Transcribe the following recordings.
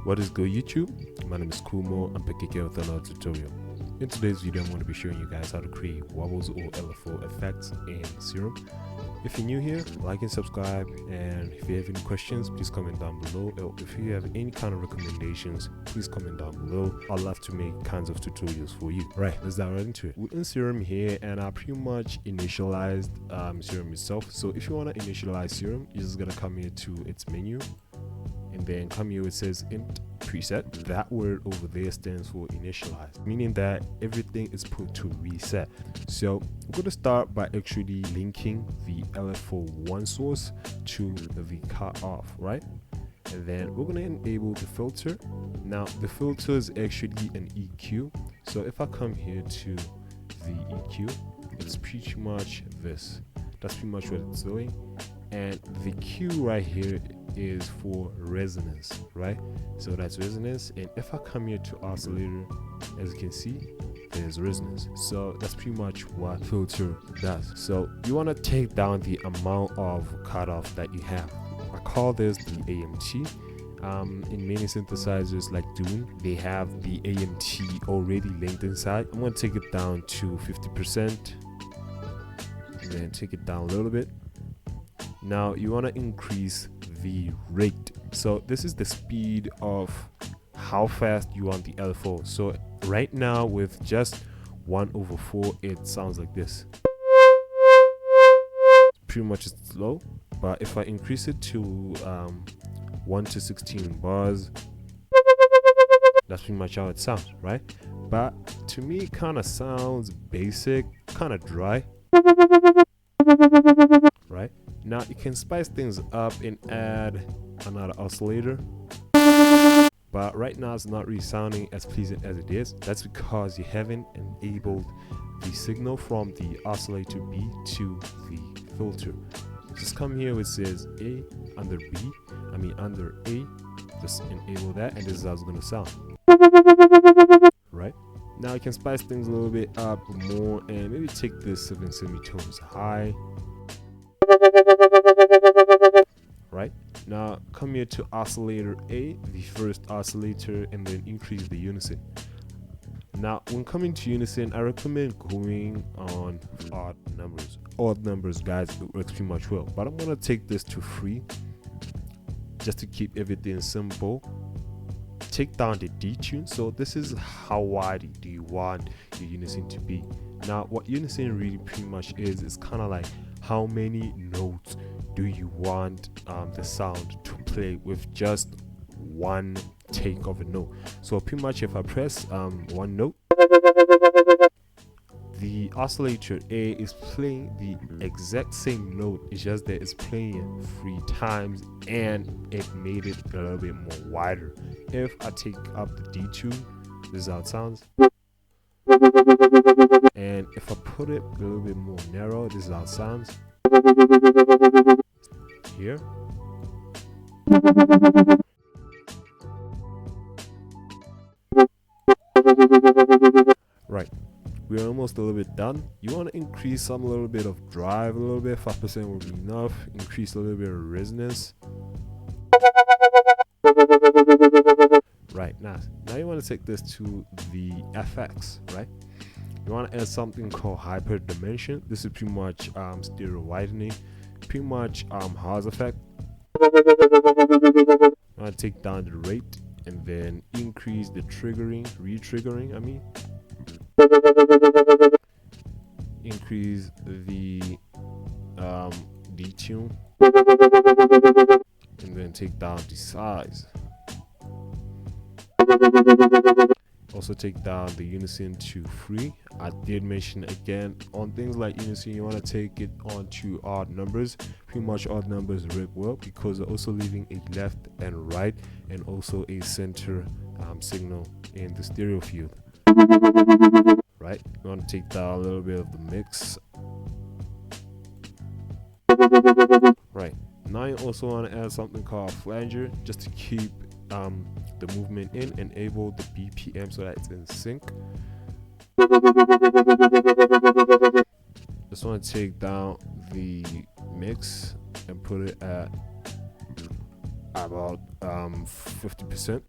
What is good, YouTube? My name is Kumo. I'm back again with another tutorial. In today's video, I'm going to be showing you guys how to create wobbles or LFO effects in Serum. If you're new here, like and subscribe, and if you have any questions, please comment down below. Or if you have any kind of recommendations, please comment down below. I'd love to make kinds of tutorials for you. Right, let's dive right into it. We're in Serum here, and I pretty much initialized Serum itself. So if you want to initialize Serum, you're just going to come here to its menu, and then come here, it says int preset. That word over there stands for initialize, meaning that everything is put to reset. So we're going to start by actually linking the LFO 1 source to the cutoff, right? And then we're going to enable the filter. Now the filter is actually an EQ. So if I come here to the EQ, it's pretty much this. That's pretty much what it's doing. And the Q right here is for resonance, right? So that's resonance. And if I come here to oscillator, as you can see, there's resonance. So that's pretty much what filter does. So you want to take down the amount of cutoff that you have. I call this the AMT. In many synthesizers like Doom, they have the AMT already linked inside. I'm going to take it down to 50% and then take it down a little bit. Now you want to increase the rate. So this is the speed of how fast you want the LFO. So right now with just 1/4, it sounds like this. Pretty much slow, but if I increase it to 1 to 16 bars, that's pretty much how it sounds, right? But to me, it kind of sounds basic, kind of dry, right? Now you can spice things up and add another oscillator, but right now it's not really sounding as pleasant as it is. That's because you haven't enabled the signal from the oscillator B to the filter. Just come here where it says A under A, just enable that, and this is how it's going to sound, right? Now you can spice things a little bit up more and maybe take this 7 semitones high. Right, now come here to oscillator A, the first oscillator, and then increase the unison. Now when coming to unison, I recommend going on odd numbers. Odd numbers, guys, it works pretty much well, but I'm gonna take this to 3 just to keep everything simple. Take down the detune. So this is how wide do you want your unison to be. Now what unison really pretty much is kind of like how many notes do you want the sound to play with just one take of a note. So pretty much if I press one note, the oscillator A is playing the exact same note. It's just that it's playing it 3 times, and it made it a little bit more wider. If I take up the detune, this is how it sounds. And if I put it a little bit more narrow, this is how it sounds. Here. Right, we're almost a little bit done. You want to increase some a little bit of drive, a little bit, 5% will be enough. Increase a little bit of resonance. Right, now you want to take this to the FX, right? You want to add something called hyper dimension. This is pretty much stereo widening, pretty much Haas effect. I want to take down the rate and then increase the re-triggering. Increase the detune, and then take down the size. Also take down the unison to 3. I did mention again, on things like unison, you want to take it on to odd numbers. Pretty much odd numbers work well because they're also leaving a left and right, and also a center signal in the stereo field. Right, you want to take down a little bit of the mix. Right, now you also want to add something called flanger, just to keep the movement in, enable the BPM so that it's in sync. Just want to take down the mix and put it at about 50%.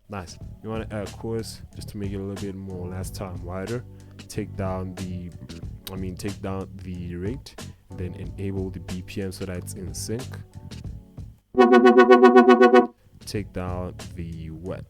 Nice. You want to add chorus just to make it a little bit more last time wider. Take down the rate, then enable the BPM so that it's in sync. Take down the wet.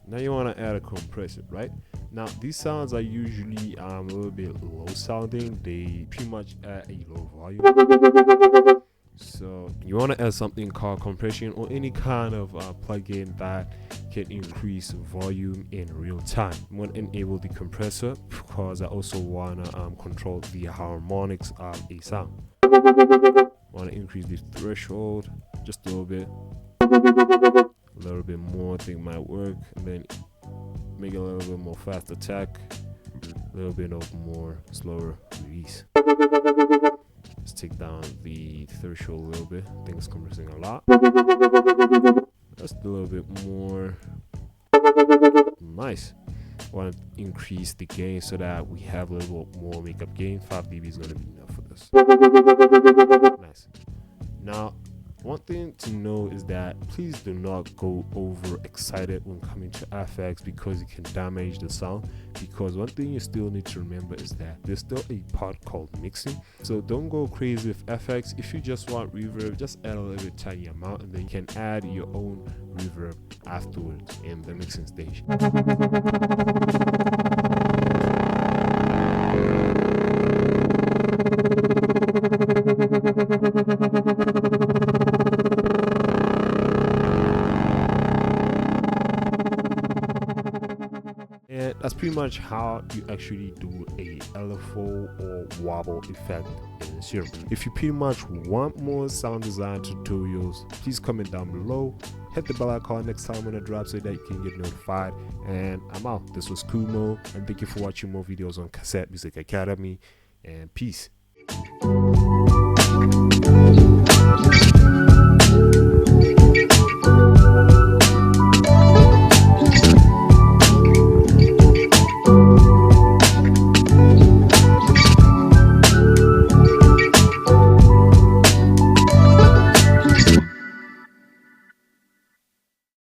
Now you want to add a compressor, right? Now these sounds are usually a little bit low sounding. They pretty much at a low volume. So you want to add something called compression or any kind of plugin that can increase volume in real time. You want to enable the compressor because I also want to control the harmonics of a sound. Want to increase the threshold just a little bit more. I think might work, and then make it a little bit more fast attack, a little bit of more slower release. Let's take down the threshold a little bit. I think it's compressing a lot. Just a little bit more. Nice. Want to increase the gain so that we have a little bit more makeup gain. 5 dB is going to be enough for this. Nice. Now, one thing to know is that please do not go over excited when coming to FX because it can damage the sound. Because one thing you still need to remember is that there's still a part called mixing. So don't go crazy with FX. If you just want reverb, just add a little bit tiny amount, and then you can add your own reverb afterwards in the mixing stage. And that's pretty much how you actually do a LFO or wobble effect in Serum. If you pretty much want more sound design tutorials, please comment down below. Hit the bell icon next time when I drop so that you can get notified. And I'm out. This was Kumo, and thank you for watching more videos on Cassette Music Academy, and peace.